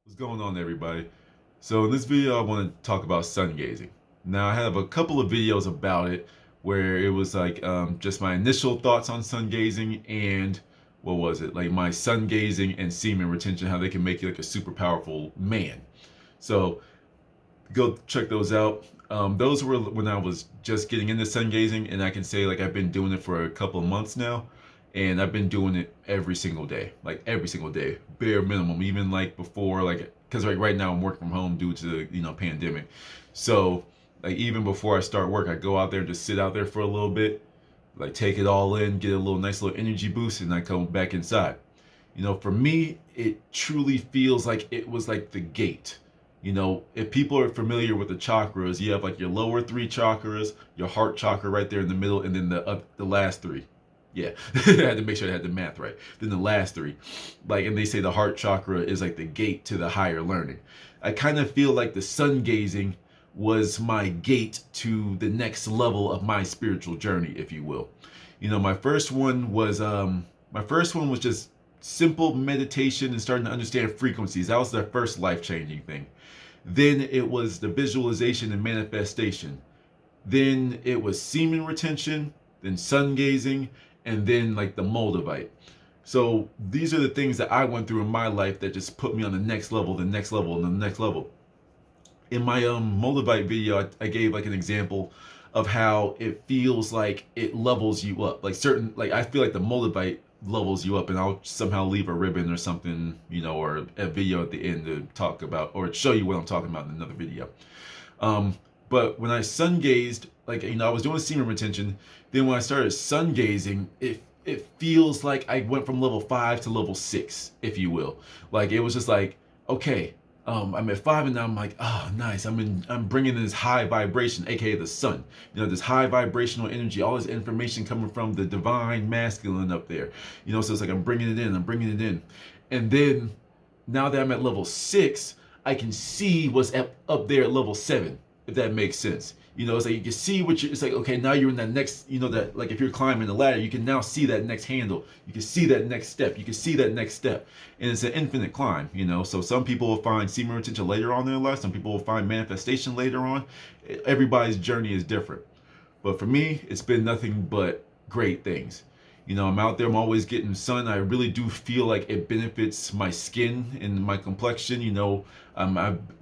What's going on, everybody? So in this video I want to talk about sun gazing. Now I have a couple of videos about it where it was like just my initial thoughts on sun gazing and what was it, like my sun gazing and semen retention, how they can make you like a super powerful man. So go check those out. Those were when I was just getting into sun gazing, and I can say like I've been doing it for a couple of months now, and I've been doing it every single day, like every single day, bare minimum. Even like before, like because like right now I'm working from home due to the pandemic, so like even before I start work, I go out there and just sit out there for a little bit, like take it all in, get a little nice little energy boost, and I come back inside. For me, it truly feels like it was like the gate. If people are familiar with the chakras, you have like your lower three chakras, your heart chakra right there in the middle, and then the last three. Yeah, I had to make sure I had the math right. Then the last three, like, and they say the heart chakra is like the gate to the higher learning. I kind of feel like the sun gazing was my gate to the next level of my spiritual journey, if you will. My first one was just simple meditation and starting to understand frequencies. That was the first life-changing thing. Then it was the visualization and manifestation. Then it was semen retention, then sun gazing, and then like the Moldavite. So these are the things that I went through in my life that just put me on the next level, the next level, and the next level. In my Moldavite video, I gave like an example of how it feels like it levels you up. Like I feel like the Moldavite levels you up, and I'll somehow leave a ribbon or something, or a video at the end to talk about or show you what I'm talking about in another video. But when I sun gazed, like I was doing semen retention. Then when I started sun gazing, it feels like I went from level 5 to level 6, if you will. Like it was just like, okay, I'm at 5, and now I'm like, oh, nice. I'm bringing in this high vibration, aka the sun. This high vibrational energy, all this information coming from the divine masculine up there. So it's like I'm bringing it in, and then now that I'm at level 6, I can see what's up there at level 7, if that makes sense. It's like you can see it's like, okay, now you're in that next, that like if you're climbing the ladder, you can now see that next handle. You can see that next step. You can see that next step. And it's an infinite climb, So some people will find semen retention later on in their life. Some people will find manifestation later on. Everybody's journey is different. But for me, it's been nothing but great things. I'm out there, I'm always getting sun. I really do feel like it benefits my skin and my complexion. I've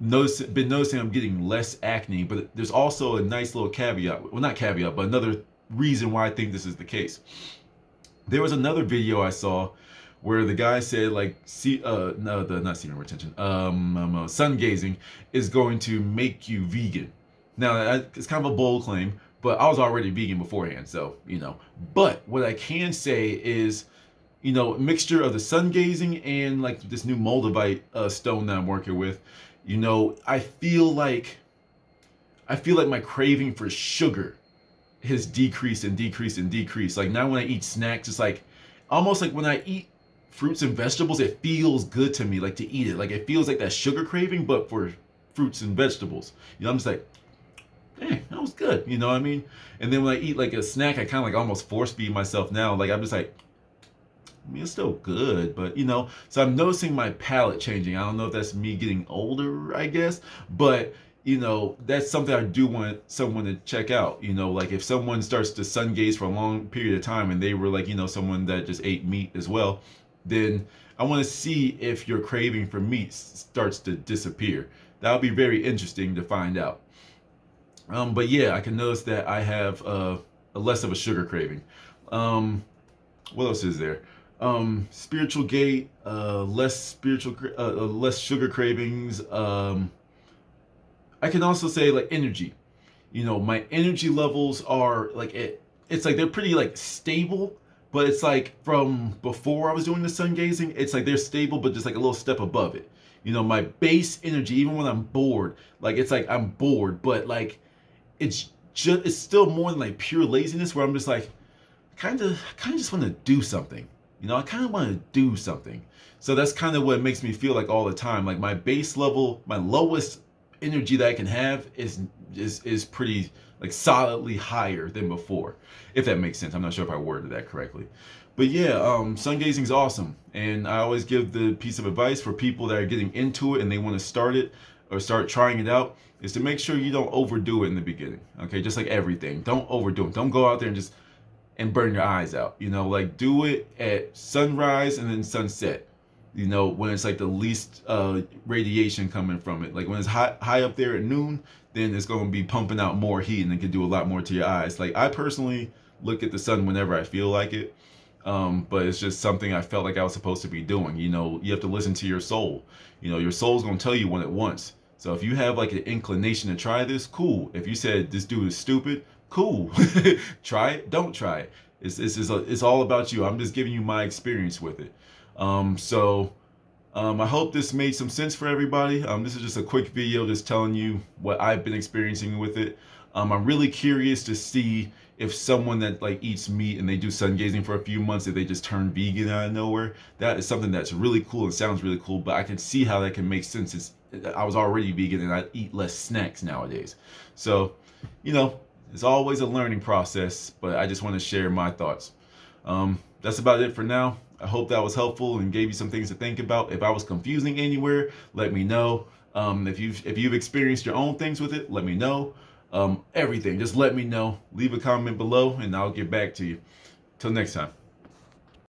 been noticing I'm getting less acne, but there's also a nice little caveat. Well, not caveat, but another reason why I think this is the case. There was another video I saw where the guy said like, not semen retention, sun gazing is going to make you vegan. Now, it's kind of a bold claim, but I was already vegan beforehand, so, But what I can say is, a mixture of the sun gazing and like this new Moldavite stone that I'm working with, I feel like my craving for sugar has decreased and decreased and decreased. Like now when I eat snacks, it's like almost like when I eat fruits and vegetables, it feels good to me, like to eat it. Like it feels like that sugar craving, but for fruits and vegetables. I'm just like, hey, that was good. You know what I mean? And then when I eat like a snack, I kind of like almost force feed myself now. Like I'm just like, it's still good, but so I'm noticing my palate changing. I don't know if that's me getting older, I guess, but that's something I do want someone to check out. Like if someone starts to sun gaze for a long period of time and they were like, someone that just ate meat as well, then I want to see if your craving for meat starts to disappear. That would be very interesting to find out. But yeah, I can notice that I have a less of a sugar craving. What else is there? Spiritual gate, less sugar cravings. I can also say like energy. My energy levels are like it's like they're pretty like stable, but it's like from before I was doing the sun gazing, it's like they're stable, but just like a little step above it. My base energy, even when I'm bored, like it's like I'm bored, but like it's still more than like pure laziness where I'm just like kind of just want to do something. I kind of want to do something. So that's kind of what makes me feel like all the time. Like my base level, my lowest energy that I can have is pretty like solidly higher than before. If that makes sense. I'm not sure if I worded that correctly. But yeah, sun gazing is awesome, and I always give the piece of advice for people that are getting into it and they want to start it or start trying it out is to make sure you don't overdo it in the beginning. Okay, just like everything, don't overdo it. Don't go out there and just and burn your eyes out. You know, like do it at sunrise and then sunset. You know, when it's like the least radiation coming from it. Like when it's high up there at noon, then it's going to be pumping out more heat and it can do a lot more to your eyes. Like I personally look at the sun whenever I feel like it. But it's just something I felt like I was supposed to be doing. You know, you have to listen to your soul. You know, your soul's gonna tell you when it wants. So if you have like an inclination to try this, cool. If you said this dude is stupid, cool. Try it, don't try it. It's all about you. I'm just giving you my experience with it. I hope this made some sense for everybody. This is just a quick video just telling you what I've been experiencing with it. I'm really curious to see if someone that like eats meat and they do sun gazing for a few months, if they just turn vegan out of nowhere. That is something that's really cool and sounds really cool, but I can see how that can make sense. I was already vegan and I eat less snacks nowadays. So, you know, it's always a learning process, but I just want to share my thoughts. That's about it for now. I hope that was helpful and gave you some things to think about. If I was confusing anywhere, let me know. If you've experienced your own things with it, let me know. Everything, just let me know. Leave a comment below and I'll get back to you. Till next time.